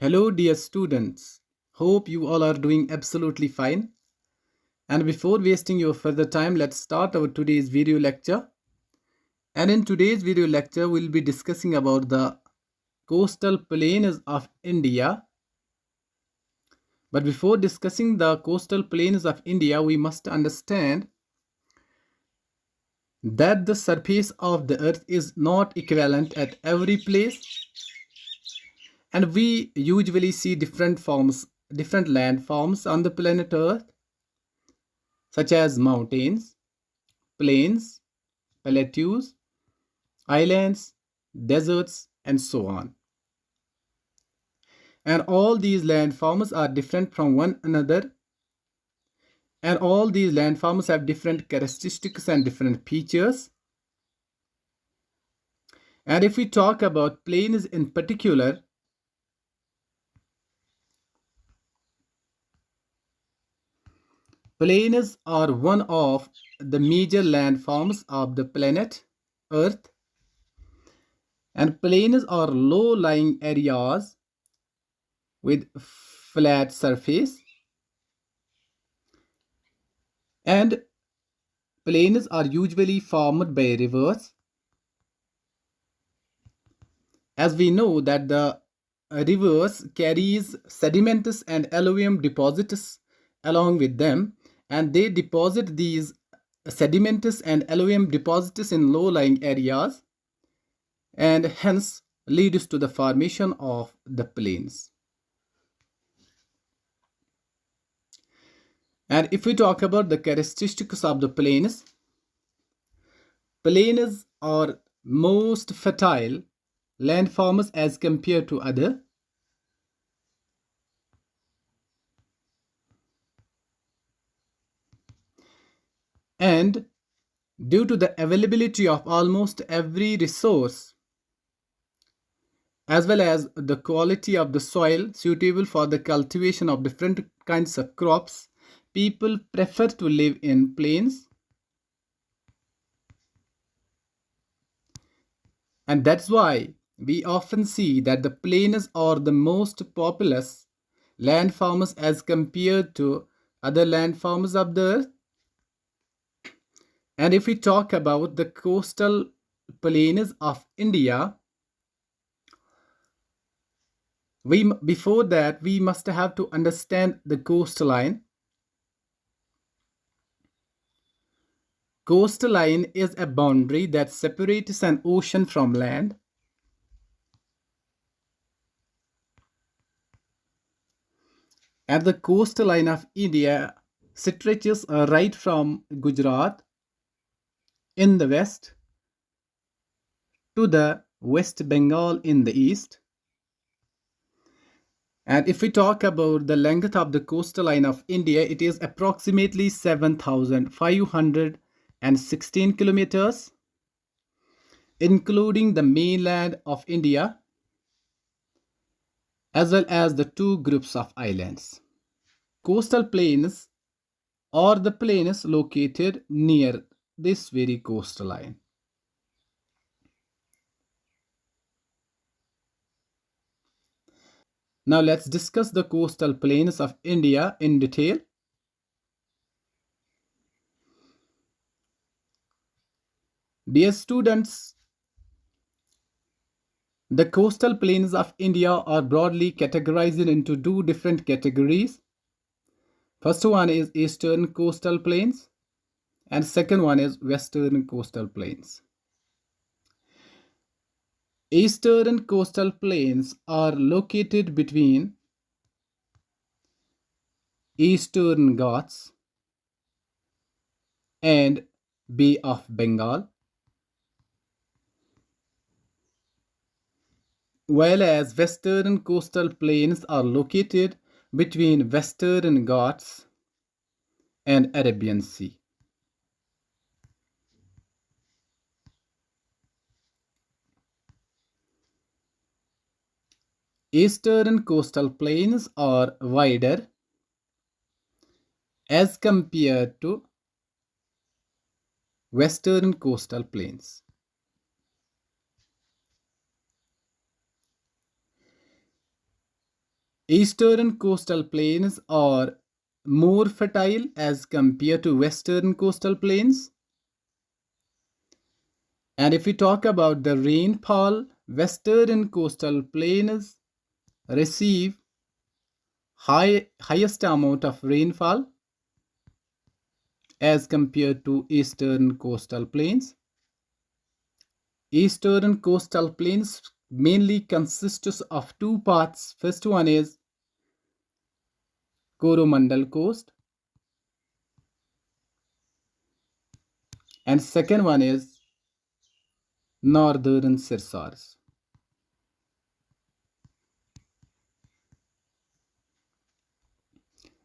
Hello, dear students. Hope you all are doing absolutely fine. And before wasting your further time, let's start our today's video lecture. And in today's video lecture, we'll be discussing about the coastal plains of India. But before discussing the coastal plains of India, we must understand that the surface of the earth is not equivalent at every place, and we usually see different landforms on the planet earth, such as mountains, plains, plateaus, islands, deserts, and so on. And all these landforms are different from one another, and all these landforms have different characteristics and different features. And if we talk about plains in particular, plains are one of the major landforms of the planet Earth, and plains are low-lying areas with flat surface, and plains are usually formed by rivers. As we know that the rivers carries sedimentous and alluvium deposits along with them, and they deposit these sedimentous and alluvium deposits in low-lying areas, and hence leads to the formation of the plains. And if we talk about the characteristics of the plains are most fertile landforms as compared to other. And due to the availability of almost every resource, as well as the quality of the soil suitable for the cultivation of different kinds of crops, people prefer to live in plains. And that's why we often see that the plains are the most populous landforms as compared to other landforms of the earth. And if we talk about the coastal plains of India, before that we must have to understand the coastline. Coastline is a boundary that separates an ocean from land. And the coastline of India stretches right from Gujarat in the west to the West Bengal in the east. And if we talk about the length of the coastline of India, it is approximately 7,516 kilometers, including the mainland of India, as well as the two groups of islands. Coastal plains are the plains located near this very coastline. Now let's discuss the coastal plains of India in detail. Dear students, the coastal plains of India are broadly categorized into two different categories. First one is Eastern Coastal Plains, and second one is Western Coastal Plains. Eastern Coastal Plains are located between Eastern Ghats and Bay of Bengal, while as Western Coastal Plains are located between Western Ghats and Arabian Sea. Eastern coastal plains are wider as compared to Western coastal plains. Eastern coastal plains are more fertile as compared to western coastal plains. And if we talk about the rainfall, western coastal plains receive highest amount of rainfall as compared to eastern coastal plains. Eastern coastal plains mainly consists of two parts. First one is Coromandel coast and second one is northern Sirsars.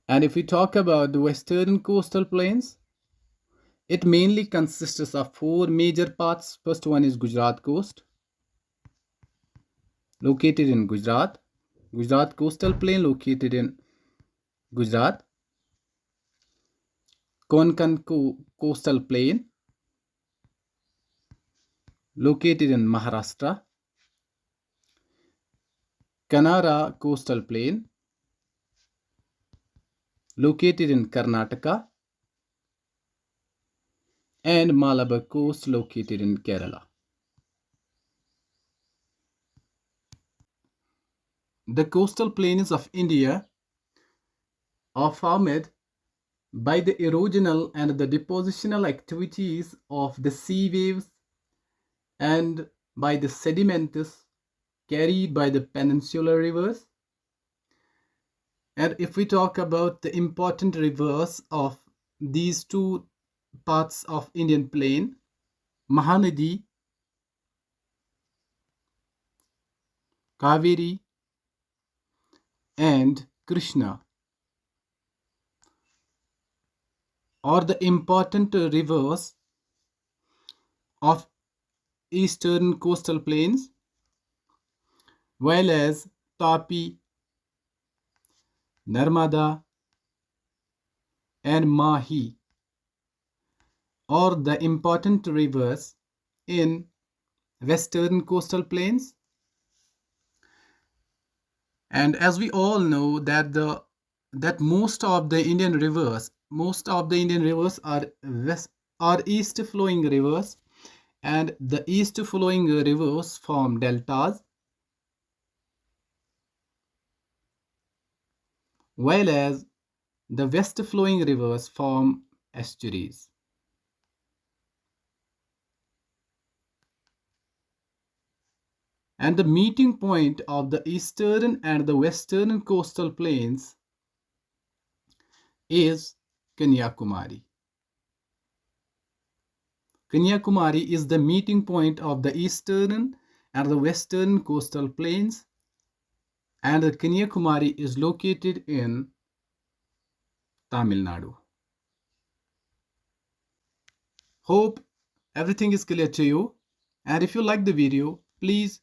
And if we talk about the western coastal plains, it mainly consists of four major parts. First one is Gujarat coast, located in Gujarat. Gujarat coastal plain located in Gujarat. Konkan coastal plain located in Maharashtra. Kanara coastal plain located in Karnataka. And Malabar coast located in Kerala. The coastal plains of India are formed by the erosional and the depositional activities of the sea waves and by the sediments carried by the peninsular rivers. And if we talk about the important rivers of these two parts of Indian plain, Mahanadi, Kaveri, and Krishna are the important rivers of eastern coastal plains, while as Tapi, Narmada, and Mahi are the important rivers in western coastal plains. And as we all know that most of the Indian rivers are east flowing rivers, and the east flowing rivers form deltas, while as the west flowing rivers form estuaries. And the meeting point of the eastern and the western coastal plains is Kanyakumari. Kanyakumari is the meeting point of the eastern and the western coastal plains, and the Kanyakumari is located in Tamil Nadu. Hope everything is clear to you, and if you like the video, please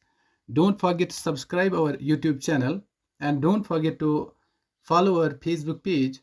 don't forget to subscribe our YouTube channel and don't forget to follow our Facebook page